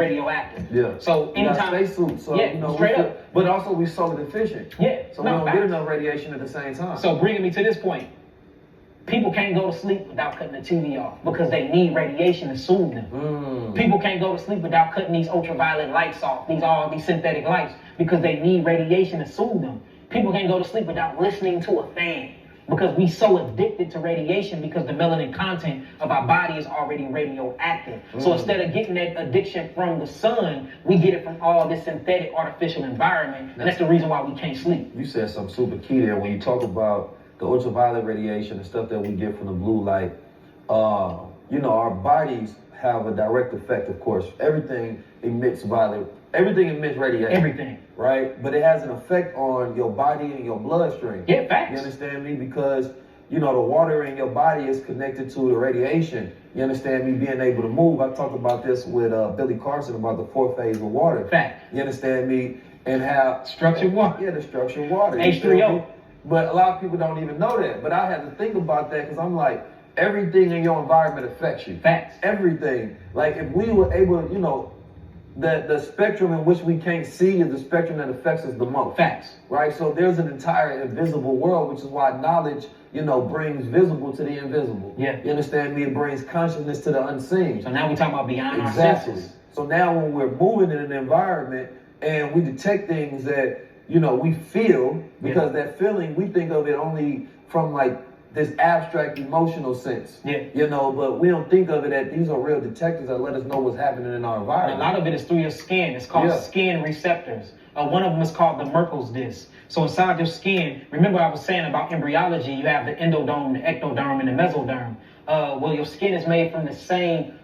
radioactive. Yeah. So anytime spacesuits, so yeah, you know, straight up. but also we solar deficient. Yeah. So we don't get enough radiation at the same time. So bringing me to this point, people can't go to sleep without cutting the TV off because they need radiation to soothe them. People can't go to sleep without cutting these ultraviolet lights off, all these synthetic lights, because they need radiation to soothe them. People can't go to sleep without listening to a fan because we so addicted to radiation because the melanin content of our body is already radioactive. So instead of getting that addiction from the sun, we get it from all this synthetic artificial environment. And that's the reason why we can't sleep. You said something super key there when you talk about the ultraviolet radiation and stuff that we get from the blue light. You know, our bodies have a direct effect, of course. Everything emits radiation. Everything. Right? But it has an effect on your body and your bloodstream. Yeah, facts. You understand me? Because, you know, the water in your body is connected to the radiation. You understand me? Being able to move. I talked about this with Billy Carson about the 4 phase of water. Fact. You understand me? And how structured water. Yeah, the structured water. H3O. But a lot of people don't even know that. But I had to think about that because I'm like, everything in your environment affects you. Facts. Everything. Like if we were able, you know, the spectrum in which we can't see is the spectrum that affects us the most. Facts. Right? So there's an entire invisible world, which is why knowledge, you know, brings visible to the invisible. Yeah. You understand me? It brings consciousness to the unseen. So now we're talking about beyond our Exactly. senses. So now when we're moving in an environment and we detect things that, you know, we feel, because that feeling, we think of it only from like this abstract emotional sense. Yeah. You know, but we don't think of it that these are real detectors that let us know what's happening in our environment. And a lot of it is through your skin. It's called skin receptors. One of them is called the Merkel's disc. So inside your skin, remember I was saying about embryology, you have the endodome, the ectoderm, and the mesoderm. Well, your skin is made from the same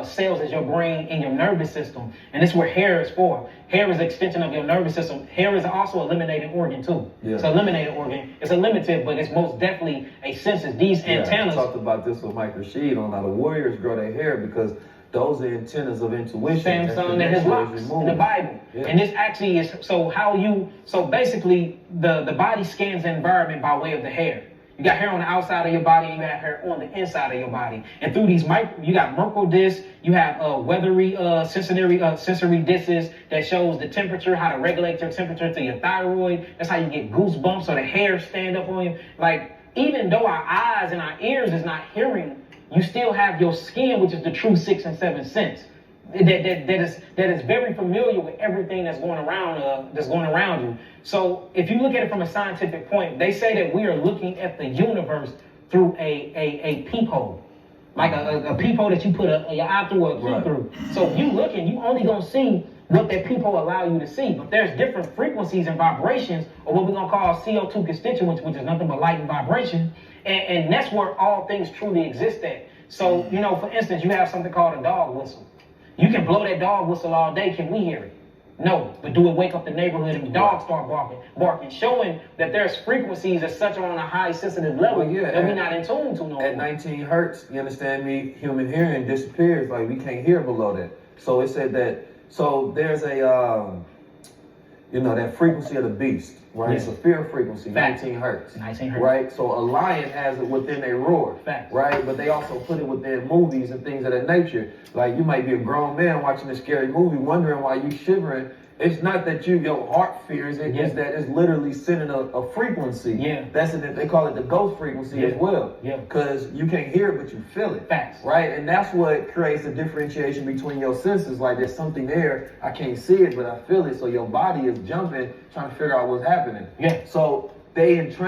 cells as your brain and your nervous system. And this is where hair is for. Hair is an extension of your nervous system. Hair is also a eliminating organ too. Yeah. It's a eliminating organ. It's a limited, but it's most definitely a senses. These antennas. I talked about this with Mike Rashid on how the warriors grow their hair because those are antennas of intuition. Samson and his locks in the Bible. Yeah. And this actually is, so basically the body scans the environment by way of the hair. You got hair on the outside of your body, and you have hair on the inside of your body. And through these you got Merkel discs, you have weathery sensory discs that shows the temperature, how to regulate your temperature to your thyroid. That's how you get goosebumps or the hair stand up on you. Like, even though our eyes and our ears is not hearing, you still have your skin, which is the true 6th and 7th sense. That is very familiar with everything that's going around you. So if you look at it from a scientific point, they say that we are looking at the universe through a peephole, like a peephole that you put your eye through a key through. So if you looking, you only gonna see what that peephole allow you to see. But there's different frequencies and vibrations, or what we're gonna call CO2 constituents, which is nothing but light and vibration, and that's where all things truly exist at. So you know, for instance, you have something called a dog whistle. You can blow that dog whistle all day. Can we hear it? No. But do it wake up the neighborhood and the dogs start barking, showing that there's frequencies that's such on a high sensitive level that we're not in tune to no more. At 19 hertz, you understand me, human hearing disappears. Like we can't hear below that. So it said that, so there's a, you know, that frequency of the beast, right? It's a fear frequency, 19 hertz. 19 hertz. Right? So a lion has it within their roar. Fact. Right? But they also put it within movies and things of that nature. Like you might be a grown man watching a scary movie wondering why you shivering. It's not that your heart fears it, it's that it's literally sending a frequency. Yeah. That's it. They call it the ghost frequency as well. Yeah. Because you can't hear it, but you feel it. Facts. Right? And that's what creates the differentiation between your senses. Like there's something there, I can't see it, but I feel it. So your body is jumping, trying to figure out what's happening. Yeah. So they entrain